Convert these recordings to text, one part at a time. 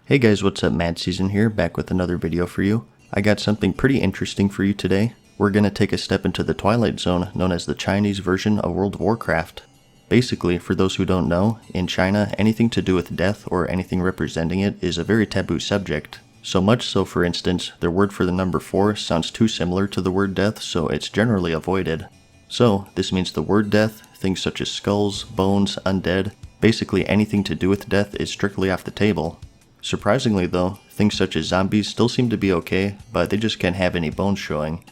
Hey guys, what's up? MadSeason here, back with another video for you. I got something pretty interesting for you today. We're gonna take a step into the Twilight Zone, known as the Chinese version of World of Warcraft. Basically, for those who don't know, in China, anything to do with death or anything representing it is a very taboo subject. So much so, for instance, their word for the number 4 sounds too similar to the word death, so it's generally avoided. So, this means the word death, things such as skulls, bones, undead, basically anything to do with death is strictly off the table. Surprisingly though, things such as zombies still seem to be okay, but they just can't have any bones showing.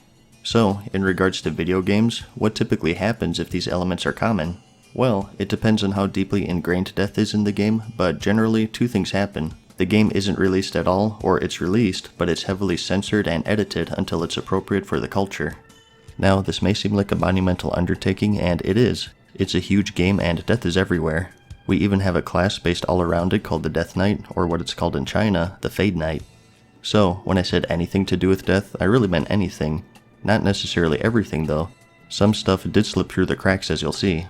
So, in regards to video games, what typically happens if these elements are common? Well, it depends on how deeply ingrained death is in the game, but generally two things happen. The game isn't released at all, or it's released, but it's heavily censored and edited until it's appropriate for the culture. Now, this may seem like a monumental undertaking, and it is. It's a huge game and death is everywhere. We even have a class based all around it called the Death Knight, or what it's called in China, the Fade Knight. So, when I said anything to do with death, I really meant anything. Not necessarily everything though. Some stuff did slip through the cracks, as you'll see.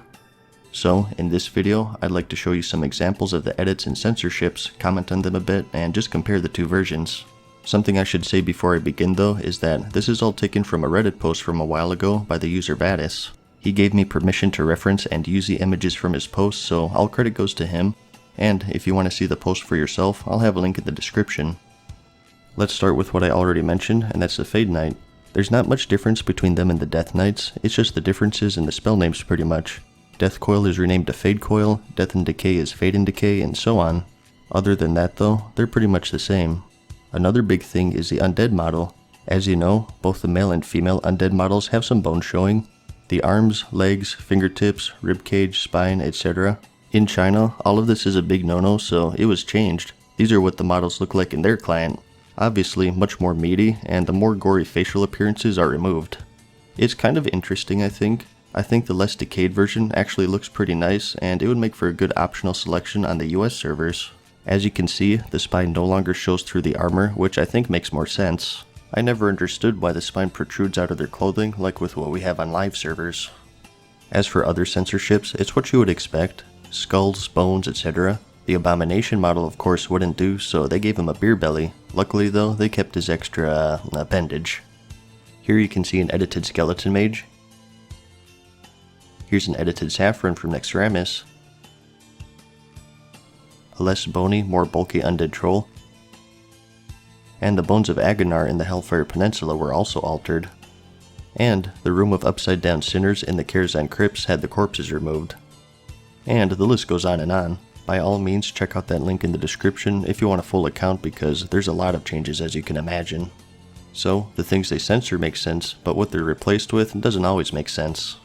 So, in this video, I'd like to show you some examples of the edits and censorships, comment on them a bit, and just compare the two versions. Something I should say before I begin though is that this is all taken from a Reddit post from a while ago by the user Vadis. He gave me permission to reference and use the images from his post, so all credit goes to him. And if you want to see the post for yourself, I'll have a link in the description. Let's start with what I already mentioned, and that's the Fade Knight. There's not much difference between them and the Death Knights, it's just the differences in the spell names pretty much. Death Coil is renamed to Fade Coil, Death and Decay is Fade and Decay, and so on. Other than that though, they're pretty much the same. Another big thing is the undead model. As you know, both the male and female undead models have some bone showing. The arms, legs, fingertips, ribcage, spine, etc. In China, all of this is a big no-no, so it was changed. These are what the models look like in their client. Obviously much more meaty, and the more gory facial appearances are removed. It's kind of interesting, I think. I think the less decayed version actually looks pretty nice, and it would make for a good optional selection on the US servers. As you can see, the spine no longer shows through the armor, which I think makes more sense. I never understood why the spine protrudes out of their clothing like with what we have on live servers. As for other censorships, it's what you would expect. Skulls, bones, etc. The Abomination model of course wouldn't do, so they gave him a beer belly. Luckily though, they kept his extra appendage. Here you can see an edited skeleton mage. Here's an edited saffron from Nexramis. A less bony, more bulky undead troll. And the bones of Agonar in the Hellfire Peninsula were also altered. And the room of upside down sinners in the Karazhan crypts had the corpses removed. And the list goes on and on. By all means, check out that link in the description if you want a full account, because there's a lot of changes as you can imagine. So, the things they censor make sense, but what they're replaced with doesn't always make sense.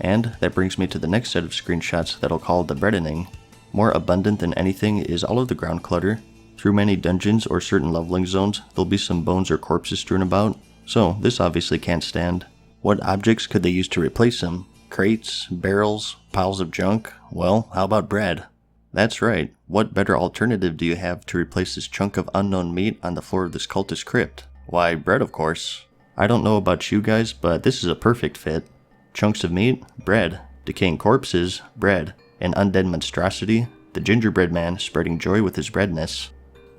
And that brings me to the next set of screenshots that I'll call the Breadening. More abundant than anything is all of the ground clutter. Through many dungeons or certain leveling zones, there'll be some bones or corpses strewn about, so this obviously can't stand. What objects could they use to replace them? Crates, barrels, piles of junk? Well, how about bread? That's right, what better alternative do you have to replace this chunk of unknown meat on the floor of this cultist crypt? Why, bread of course. I don't know about you guys, but this is a perfect fit. Chunks of meat? Bread. Decaying corpses? Bread. An undead monstrosity? The gingerbread man spreading joy with his breadness.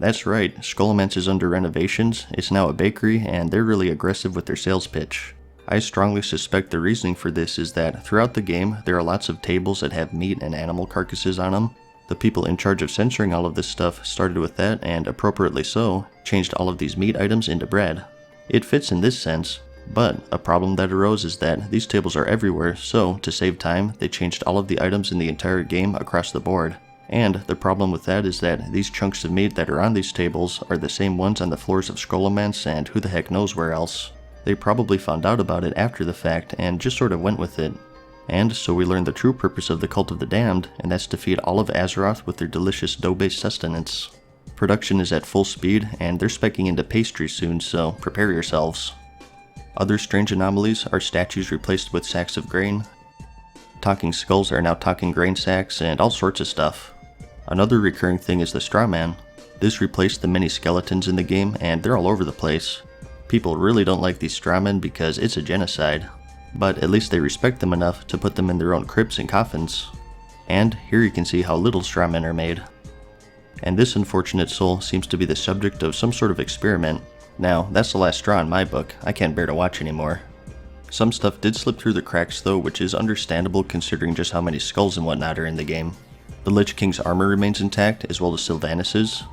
That's right, Skullomance is under renovations, it's now a bakery, and they're really aggressive with their sales pitch. I strongly suspect the reasoning for this is that throughout the game, there are lots of tables that have meat and animal carcasses on them. The people in charge of censoring all of this stuff started with that, and appropriately so, changed all of these meat items into bread. It fits in this sense, but a problem that arose is that these tables are everywhere, so to save time, they changed all of the items in the entire game across the board. And the problem with that is that these chunks of meat that are on these tables are the same ones on the floors of Skullomance and who the heck knows where else. They probably found out about it after the fact and just sort of went with it. And so we learned the true purpose of the Cult of the Damned, and that's to feed all of Azeroth with their delicious dough-based sustenance. Production is at full speed, and they're speccing into pastry soon, so prepare yourselves. Other strange anomalies are statues replaced with sacks of grain. Talking skulls are now talking grain sacks, and all sorts of stuff. Another recurring thing is the Strawman. This replaced the many skeletons in the game, and they're all over the place. People really don't like these Strawmen because it's a genocide. But at least they respect them enough to put them in their own crypts and coffins. And here you can see how little strawmen are made. And this unfortunate soul seems to be the subject of some sort of experiment. Now, that's the last straw in my book. I can't bear to watch anymore. Some stuff did slip through the cracks though, which is understandable considering just how many skulls and whatnot are in the game. The Lich King's armor remains intact, as well as Sylvanas'.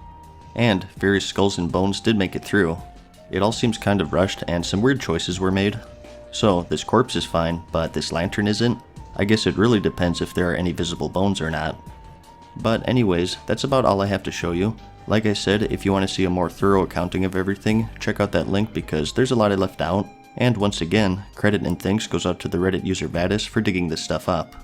And various skulls and bones did make it through. It all seems kind of rushed, and some weird choices were made. So, this corpse is fine, but this lantern isn't? I guess it really depends if there are any visible bones or not. But anyways, that's about all I have to show you. Like I said, if you want to see a more thorough accounting of everything, check out that link because there's a lot I left out. And once again, credit and thanks goes out to the Reddit user Vadis for digging this stuff up.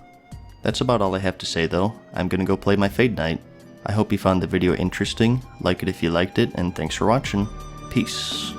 That's about all I have to say though. I'm gonna go play my Fade Knight. I hope you found the video interesting, like it if you liked it, and thanks for watching. Peace.